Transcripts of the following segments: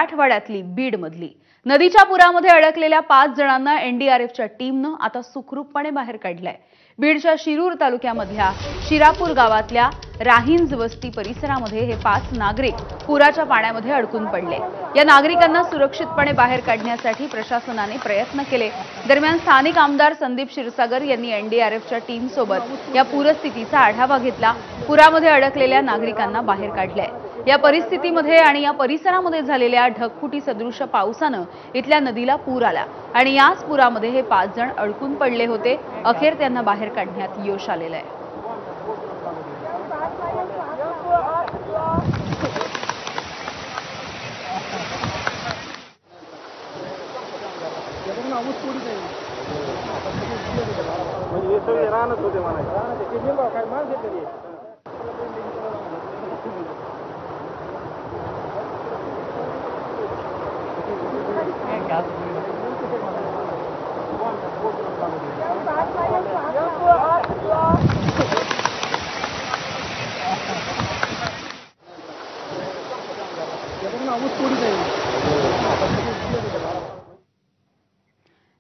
मराठवाड्यातली बीड मधली नदीच्या पुरामध्ये अडकलेल्या 5 जणांना एनडीआरएफच्या टीमनं आता सुखरूपपणे बाहेर काढलंय। बीडच्या शिरूर तालुक्यामधल्या शिरापूर गावातल्या राहिंज वस्ती परिसरामध्ये हे 5 नागरिक पुराच्या पाण्यामध्ये अडकून पडले। या नागरिकांना सुरक्षितपणे बाहेर काढण्यासाठी प्रशासनाने प्रयत्न केले। दरम्यान स्थानिक आमदार संदीप क्षीरसागर यांनी एनडीआरएफच्या टीम सोबत या पूरस्थितीचा आढावा घेतला। पुरामध्ये अडकलेल्या नागरिकांना बाहेर काढलंय। या परिस्थितीमध्ये आणि या परिसरामध्ये झालेल्या ढगफुटी सदृश पावसाने इथल्या नदीला पूर आला आणि याच पुरामध्ये हे 5 जण अडकून पडले होते। अखेर त्यांना बाहेर काढण्यात यश आलेलं आहे।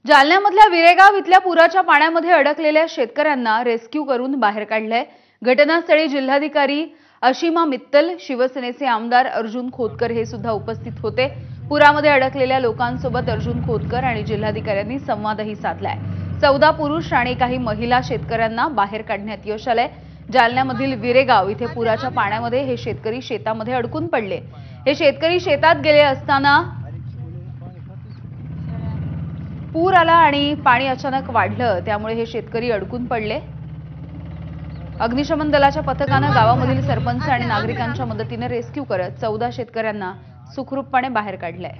जालन्यामधल्या विरेगाव इथल्या पुराच्या पाण्यामध्ये अडकलेल्या शेतकऱ्यांना रेस्क्यू करून बाहेर काढलंय। घटनास्थळी जिल्हाधिकारी अशिमा मित्तल, शिवसेनेचे आमदार अर्जुन खोतकर हे सुद्धा उपस्थित होते। पुरामध्ये अडकलेल्या लोकांसोबत अर्जुन खोतकर आणि जिल्हाधिकाऱ्यांनी संवादही साधलाय। 14 पुरुष आणि काही महिला शेतकऱ्यांना बाहेर काढण्यात यश आलंय। जालन्यामधील विरेगाव इथे पुराच्या पाण्यामध्ये हे शेतकरी शेतामध्ये अडकून पडले। हे शेतकरी शेतात गेले असताना पूर आला आणि पाणी अचानक वाढलं, त्यामुळे हे शेतकरी अडकून पडले। अग्निशमन दलाच्या पथकाने गावामधील सरपंच आणि नागरिकांच्या मदतीने रेस्क्यू करत 14 शेतकऱ्यांना सुखरूपपणे बाहेर काढलंय।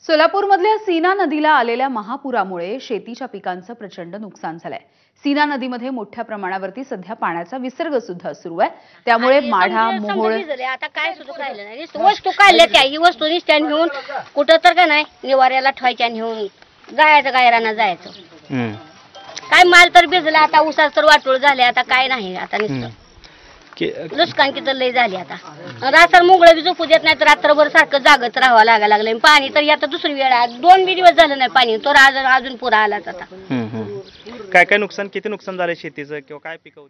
सोलापूरमधल्या सीना नदीला आलेल्या महापुरामुळे शेतीच्या पिकांचं प्रचंड नुकसान झालंय। सीना नदीमध्ये मोठ्या प्रमाणावरती सध्या पाण्याचा विसर्ग सुद्धा सुरू आहे, त्यामुळे माढा मोहोळ आता काय सुद्धा राहिलं नाही। वस्तू काढल्या त्या ही वस्तू निस्त्यान घेऊन कुठं तर का नाही निवाऱ्याला ठेवायच्या घेऊन जायचं, गायरांना जायचं। काय माल तर भिजला, आता उसाच तर वाटोळ झाले, आता काय नाही, आता नुसतं नुकसान किती लय झाली। आता रात्र मुंगळं बी झोपू देत नाही, तर रात्रभर सारखं जागत राहावं लागलं। पाणी तर आता दुसरी वेळ 2 दिवस झालं नाही पाणी, तर अजून पुरा आलाच आता। काय काय नुकसान, किती नुकसान झालं शेतीचं किंवा काय पिकवत?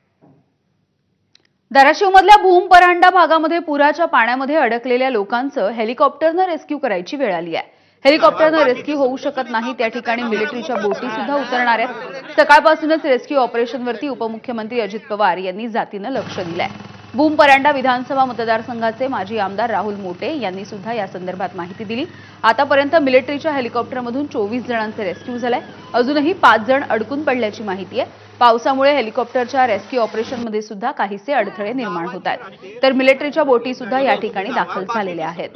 धाराशिवमधल्या भूमपरांडा भागामध्ये पुराच्या पाण्यामध्ये अडकलेल्या लोकांचं हेलिकॉप्टरनं रेस्क्यू करायची वेळ आली आहे। हेलिकॉप्टरनं रेस्क्यू होऊ शकत नाही, त्या ठिकाणी मिलिटरीच्या बोटी सुद्धा उतरणार आहेत। सकाळपासूनच रेस्क्यू ऑपरेशनवरती उपमुख्यमंत्री अजित पवार यांनी जातीनं लक्ष दिलंय। भूमपरांडा विधानसभा मतदारसंघाचे माजी आमदार राहुल मोटे यांनी सुद्धा या संदर्भात माहिती दिली। आतापर्यंत मिलिटरीच्या हेलिकॉप्टरमधून 24 जणांचे रेस्क्यू झालंय। अजूनही 5 जण अडकून पडल्याची माहिती आहे। पावसामुळे हेलिकॉप्टरच्या रेस्क्यू ऑपरेशनमध्ये सुद्धा काहीसे अडथळे निर्माण होत आहेत, तर मिलिटरीच्या बोटी सुद्धा या ठिकाणी दाखल झालेल्या आहेत।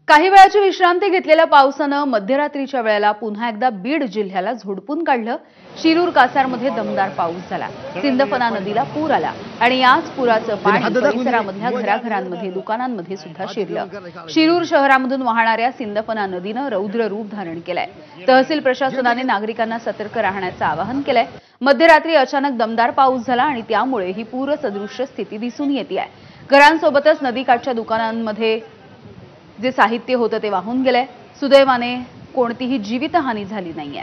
काही वेळाची विश्रांती घेतलेल्या पावसानं मध्यरात्रीच्या वेळेला पुन्हा एकदा बीड जिल्ह्याला झोडपून काढलं। शिरूर कासारमध्ये दमदार पाऊस झाला। सिंदफना नदीला पूर आला आणि याच पुराचं पाणी परिसरामधल्या घराघरांमध्ये, दुकानांमध्ये सुद्धा शिरलं। शिरूर शहरामधून वाहणाऱ्या सिंदफना नदीनं रौद्र रूप धारण केलंय। तहसील प्रशासनाने नागरिकांना सतर्क राहण्याचं आवाहन केलंय। मध्यरात्री अचानक दमदार पाऊस झाला आणि त्यामुळे ही पूरसदृश्य स्थिती दिसून येते। घरांसोबतच नदीकाठच्या दुकानांमध्ये जे साहित्य होतं ते वाहून गेलंय। सुदैवाने कोणतीही जीवितहानी झाली नाहीये।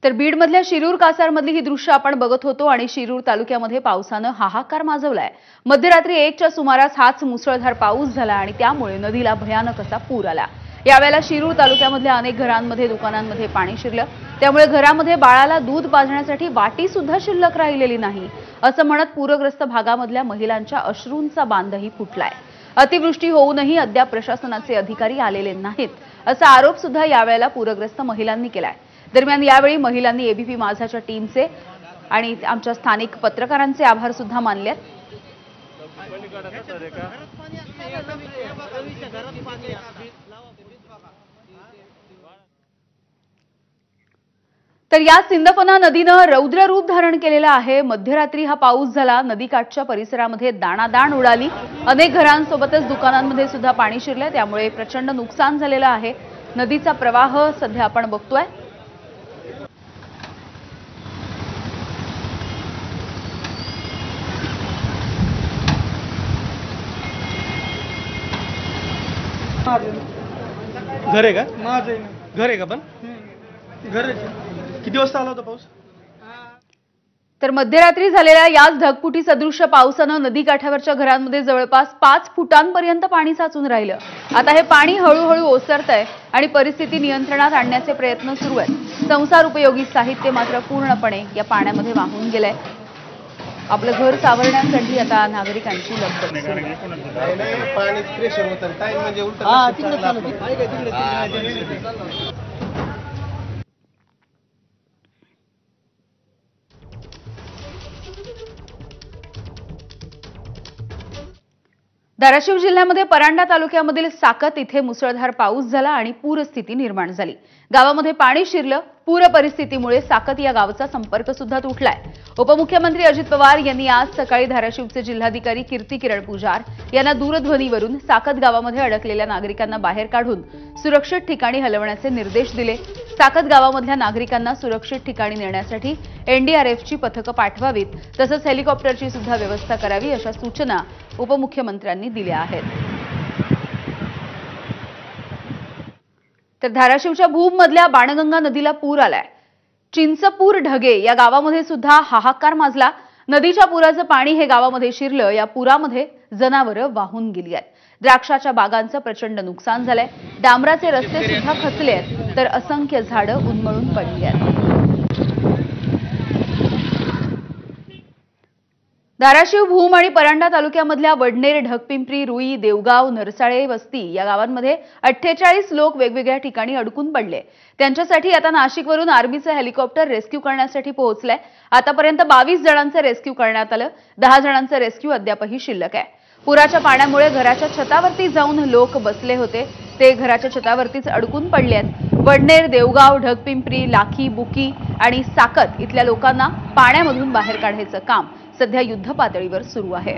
तर बीडमधल्या शिरूर कासारमधली ही दृश्य आपण बघत होतो आणि शिरूर तालुक्यामध्ये पावसानं हाहाकार माजवलाय। मध्यरात्री 1च्या सुमारास हाच मुसळधार पाऊस झाला आणि त्यामुळे नदीला भयानक असा पूर आला। यावेळेला शिरूर तालुक्यामधल्या अनेक घरांमध्ये दुकानांमध्ये पाणी शिरलं, त्यामुळे घरामध्ये बाळाला दूध पाजण्यासाठी वाटी सुद्धा शिल्लक राहिलेली नाही असं म्हणत पूरग्रस्त भागामधल्या महिलांच्या अश्रूंचा बांधही फुटलाय. अतिवृष्टी होऊनही अद्याप प्रशासनाचे अधिकारी आलेले नाहीत असा आरोप सुद्धा यावेळेला पूरग्रस्त महिलांनी केलाय. दरम्यान यावेळी महिलांनी एबीपी माझाच्या टीमचे आणि आमच्या स्थानिक पत्रकारांचे आभार सुद्धा मानले. तर या सिंदफना नदीनं रौद्र रूप धारण केलेलं आहे. मध्यरात्री हा पाऊस झाला, नदीकाठच्या परिसरामध्ये दाणादाण उडाली. अनेक घरांसोबतच दुकानांमध्ये सुद्धा पाणी शिरलंय, त्यामुळे प्रचंड नुकसान झालेलं आहे. नदीचा प्रवाह सध्या आपण बघतोय. घर आहे का? माझं घर आहे का? पण घर किती वाजता आला होता पाऊस? तर मध्यरात्री झालेल्या याच ढगफुटी सदृश्य पावसानं नदीकाठावरच्या घरांमध्ये जवळपास 5 फुटांपर्यंत पाणी साचून राहिलं. आता हे पाणी हळूहळू ओसरतंय आणि परिस्थिती नियंत्रणात आणण्याचे प्रयत्न सुरू आहेत. संसार उपयोगी साहित्य मात्र पूर्णपणे या पाण्यामध्ये वाहून गेलंय. आपलं घर सावरण्यासाठी आता नागरिकांची लगबग सुरू आहे. पाणी प्रेशर होतं टाइम म्हणजे उलट. धाराशिव जिल्ह्यामध्ये परांडा तालुक्यामधील साकत इथे मुसळधार पाऊस झाला आणि पूरस्थिती निर्माण झाली. गावामध्ये पाणी शिरलं. पूर परिस्थितीमुळे साकत या गावाचा संपर्क सुद्धा तुटलाय. उपमुख्यमंत्री अजित पवार यांनी आज सकाळी धाराशिवचे जिल्हाधिकारी कीर्ती किरण पुजार यांना दूरध्वनीवरून साकत गावामध्ये अडकलेल्या नागरिकांना बाहेर काढून सुरक्षित ठिकाणी हलवण्याचे निर्देश दिले. साकत गावामधल्या नागरिकांना सुरक्षित ठिकाणी नेण्यासाठी एनडीआरएफची पथकं पाठवावीत, तसंच हेलिकॉप्टरची सुद्धा व्यवस्था करावी अशा सूचना उपमुख्यमंत्र्यांनी दिल्या आहेत. तर धाराशिवच्या भूममधल्या बाणगंगा नदीला पूर आलाय. चिंचपूर ढगे या गावामध्ये सुद्धा हाहाकार माजला. नदीच्या पुराचं पाणी हे गावामध्ये शिरलं. या पुरामध्ये जनावरं वाहून गेली आहेत. द्राक्षाच्या बागांचं प्रचंड नुकसान झालंय. डांबराचे रस्ते सुद्धा खचले आहेत, तर असंख्य झाडं उन्मळून पडली आहेत. धाराशिव भूम आणि परांडा तालुक्यामधल्या वडनेर, ढगपिंपरी, रुई, देवगाव, नरसाळे वस्ती या गावांमध्ये 48 लोक वेगवेगळ्या ठिकाणी अडकून पडले. त्यांच्यासाठी आता नाशिकवरून आर्मीचं हेलिकॉप्टर रेस्क्यू करण्यासाठी पोहोचलंय. आतापर्यंत 22 जणांचं रेस्क्यू करण्यात आलं. 10 जणांचं रेस्क्यू अद्यापही शिल्लक आहे. पुराच्या पाण्यामुळे घराच्या छतावरती जाऊन लोक बसले होते, ते घराच्या छतावरतीच अडकून पडले आहेत. वडनेर, देवगाव, ढगपिंपरी, लाखी, बुकी आणि साकत इथल्या लोकांना पाण्यामधून बाहेर काढायचं काम सध्या युद्ध पातळीवर सुरू आहे.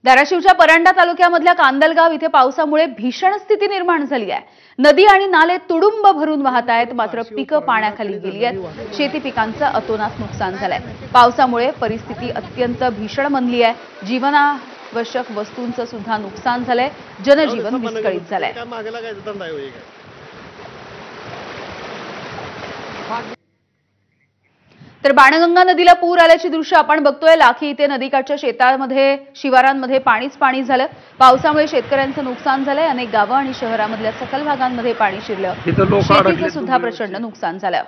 धाराशिवच्या परांडा तालुक्यामधल्या कांदलगाव इथे पावसामुळे भीषण स्थिती निर्माण झाली आहे. नदी आणि नाले तुडुंब भरून वाहत आहेत, मात्र पिकं पाण्याखाली गेली आहेत. शेती पिकांचं अतोनात नुकसान झालंय. पावसामुळे परिस्थिती अत्यंत भीषण बनली आहे. जीवनावश्यक वस्तूंचं सुद्धा नुकसान झालंय. जनजीवन विस्कळीत झालंय. तर बाणगंगा नदीला पूर आल्याची दृश्य आपण बघतोय. लाखी इथे नदीकाठच्या शेतांमध्ये, शिवारांमध्ये पाणीच पाणी झालं. पावसामुळे शेतकऱ्यांचं नुकसान झालंय. अनेक गावं आणि शहरामधल्या सखल भागांमध्ये पाणी शिरलं. शेतीचं सुद्धा प्रचंड नुकसान झालं.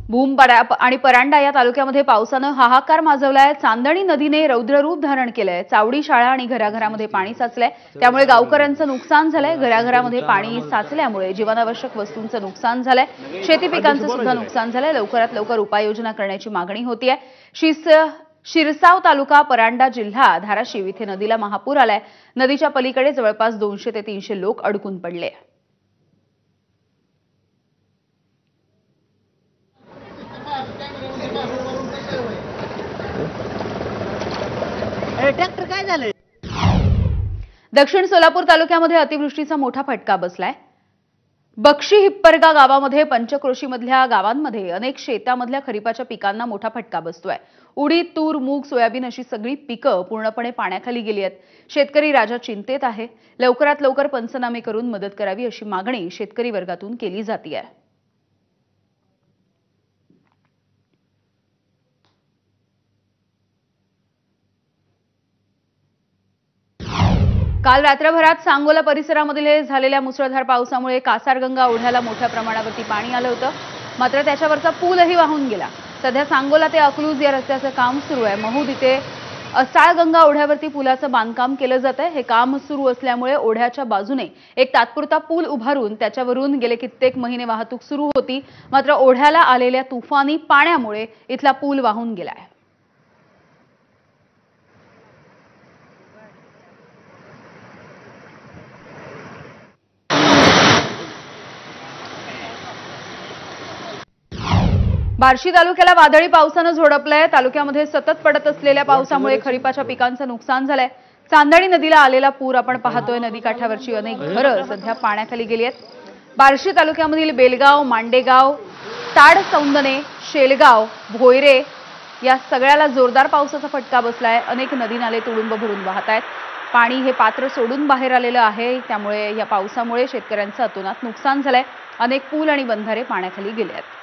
भूम आणि परांडा या तालुक्यामध्ये पावसानं हाहाकार माजवलाय. चांदणी नदीने रौद्र रूप धारण केलंय. चावडी शाळा आणि घराघरामध्ये पाणी साचलंय, त्यामुळे गावकऱ्यांचं नुकसान झालंय. घराघरामध्ये पाणी साचल्यामुळे जीवनावश्यक वस्तूंचं नुकसान झालंय. शेती पिकांचं सुद्धा नुकसान झालंय. लवकरात लवकर उपाययोजना करण्याची मागणी होतीये. शिरसाव तालुका, परांडा जिल्हा, धाराशिव इथे नदीला महापूर आलाय. नदीच्या पलीकडे जवळपास 200 ते 300 लोक अडकून पडले. ट्रॅक्टर काय झालं? दक्षिण सोलापूर तालुक्यामध्ये अतिवृष्टीचा मोठा फटका बसलाय. बक्षी हिप्परगा गावामध्ये, पंचक्रोशीमधल्या गावांमध्ये अनेक शेतामधल्या खरीपाच्या पिकांना मोठा फटका बसतोय. उडीद, तूर, मूग, सोयाबीन अशी सगळी पिकं पूर्णपणे पाण्याखाली गेली आहेत. शेतकरी राजा चिंतेत आहे. लवकरात लवकर पंचनामे करून मदत करावी अशी मागणी शेतकरी वर्गातून केली जाते आहे. काल रात्रभरात सांगोला परिसरामध्ये झालेल्या मुसळधार पावसामुळे कासारगंगा ओढ्याला मोठ्या प्रमाणावरती पाणी आलं होतं. मात्र त्याच्यावरचा पूलही वाहून गेला. सध्या सांगोला ते अकलूज या रस्त्याचं काम सुरू आहे. महूद इथे असाळगंगा ओढ्यावरती पुलाचं बांधकाम केलं जात आहे. हे काम सुरू असल्यामुळे ओढ्याच्या बाजूने एक तात्पुरता पूल उभारून त्याच्यावरून गेले कित्येक महिने वाहतूक सुरू होती. मात्र ओढ्याला आलेल्या तुफानी पाण्यामुळे इथला पूल वाहून गेलाय. बार्शी तालुक्याला वादळी पावसानं झोडपलंय. तालुक्यामध्ये सतत पडत असलेल्या पावसामुळे खरीपाच्या पिकांचं नुकसान झालंय. चांदणी नदीला आलेला पूर आपण पाहतोय. नदीकाठावरची अनेक घरं सध्या पाण्याखाली गेली आहेत. बार्शी तालुक्यामधील बेलगाव, मांडेगाव, ताडसौंदणे, शेलगाव, भोयरे या सगळ्याला जोरदार पावसाचा फटका बसलाय. अनेक नदी नाले तुडुंब भरून वाहत आहेत. पाणी हे पात्र सोडून बाहेर आलेलं आहे. त्यामुळे या पावसामुळे शेतकऱ्यांचं अतोनात नुकसान झालंय. अनेक पूल आणि बंधारे पाण्याखाली गेले आहेत.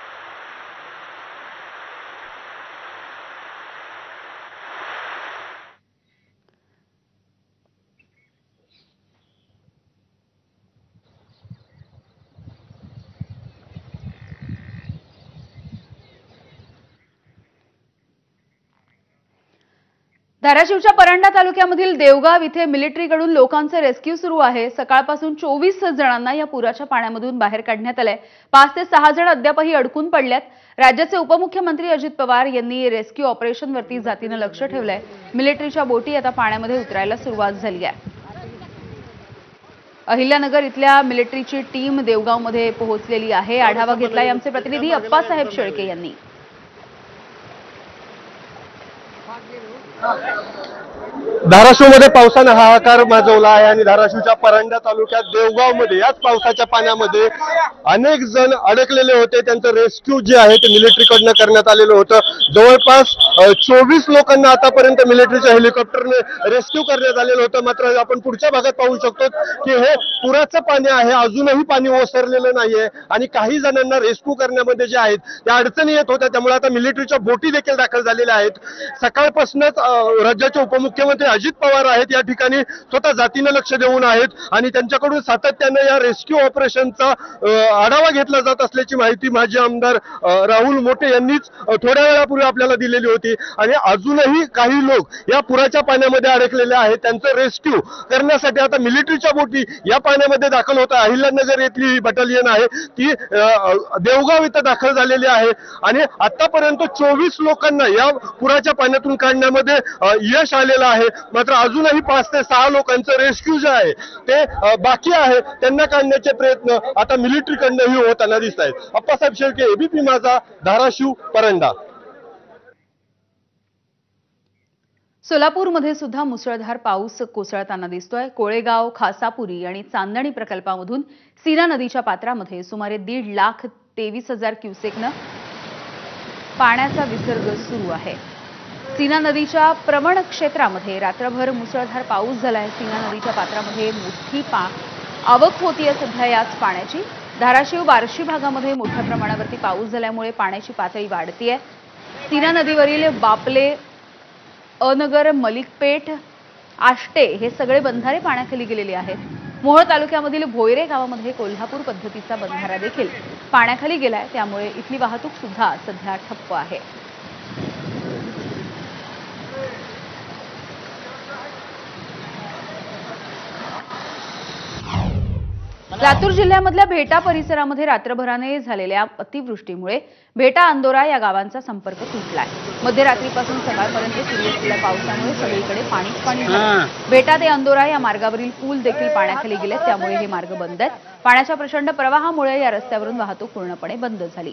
धाराशिवच्या परंडा तालुक्यामधील देवगाव इथे मिलिटरीकडून लोकांचे रेस्क्यू सुरू आहे. सकाळपासून 24 जणांना या पुराच्या पाण्यामधून बाहेर काढण्यात आलंय. 5 ते 6 जण अद्यापही अडकून पडल्यात. राज्याचे उपमुख्यमंत्री अजित पवार यांनी रेस्क्यू ऑपरेशनवरती जातीनं लक्ष ठेवलंय. मिलिटरीच्या बोटी आता पाण्यामध्ये उतरायला सुरुवात झाली आहे. अहिल्यानगर इथल्या मिलिटरीची टीम देवगावमध्ये पोहोचलेली आहे. आढावा घेतलाय आमचे प्रतिनिधी अप्पासाहेब शेळके यांनी. धाराशिवमध्ये पावसाने हाहाकार माजवला आहे आणि धाराशिवच्या परंडा तालुक्यात देवगावमध्ये याच पावसाच्या पाण्यामध्ये अनेक जण अडकलेले होते. त्यांचं रेस्क्यू जे आहे ते मिलिटरीकडनं करण्यात आलेलं होतं. जवळपास 24 लोकांना आतापर्यंत मिलिटरीच्या हेलिकॉप्टरने रेस्क्यू करण्यात आलेलं होतं. मात्र आपण पुढच्या भागात पाहू शकतो की हे पुराचं पाणी आहे. अजूनही पाणी ओसरलेलं नाहीये आणि काही जणांना रेस्क्यू करण्यामध्ये जे आहेत त्या अडचणी येत होत्या. त्यामुळे आता मिलिटरीच्या बोटी देखील दाखल झालेल्या आहेत. सकाळपासूनच राज्याचे उपमुख्यमंत्री अजित पवार आहेत या ठिकाणी स्वतः जातीनं लक्ष देऊन आहेत आणि त्यांच्याकडून सातत्याने या रेस्क्यू ऑपरेशनचा आढावा घेतला जात असल्याची माहिती माजी आमदार राहुल मोठे यांनीच थोड्या वेळापूर्वी आपल्याला दिलेली होती. आणि अजूनही काही लोक या पुराच्या पाण्यामध्ये अडकलेले आहेत. त्यांचं रेस्क्यू करण्यासाठी आता मिलिटरीच्या बोटी या पाण्यामध्ये दाखल होत आहे. अहिल्यानगर येथली ही बटालियन आहे ती देवगाव इथं दाखल झालेली आहे आणि आतापर्यंत 24 लोकांना या पुराच्या पाण्यातून काढण्यामध्ये यश आलेलं आहे. मात्र अजूनही 5 ते 6 लोकांचं रेस्क्यू जे आहे ते बाकी आहे. त्यांना काढण्याचे प्रयत्न आता मिलिटरीकडनंही होताना दिसत आहेत. अप्पासाहेब शेळके, एबीपी माझा, धाराशिव, परंडा. सोलापूरमध्ये सुद्धा मुसळधार पाऊस कोसळताना दिसतोय. कोळेगाव, खासापुरी आणि चांदणी प्रकल्पामधून सीना नदीच्या पात्रामध्ये सुमारे 1,23,000 क्युसेकनं पाण्याचा विसर्ग सुरू आहे. सीना नदीच्या प्रवण क्षेत्रामध्ये रात्रभर मुसळधार पाऊस झालाय. सीना नदीच्या पात्रामध्ये मोठी आवक होतीये सध्या याच पाण्याची. धाराशिव, बार्शी भागामध्ये मोठ्या प्रमाणावरती पाऊस झाल्यामुळे पाण्याची पातळी वाढतीये. सीना नदीवरील बापले, अनगर, मलिकपेठ, आष्टे हे सगळे बंधारे पाण्याखाली गेलेले आहेत. मोहोळ तालुक्यामधील भोयरे गावामध्ये कोल्हापूर पद्धतीचा बंधारा देखील पाण्याखाली गेलाय. त्यामुळे इथली वाहतूक सुद्धा सध्या ठप्प आहे. लातूर जिल्ह्यामधल्या भेटा परिसरामध्ये रात्रभराने झालेल्या अतिवृष्टीमुळे भेटा अंदोरा या गावांचा संपर्क तुटलाय. मध्यरात्रीपासून सकाळपर्यंत सुरू असलेल्या पावसामुळे सगळीकडे पाणीच पाणी झालं. भेटा ते अंदोरा या मार्गावरील पूल देखील पाण्याखाली गेले. त्यामुळे हे मार्ग बंद आहेत. पाण्याच्या प्रचंड प्रवाहामुळे या रस्त्यावरून वाहतूक पूर्णपणे बंद झाली.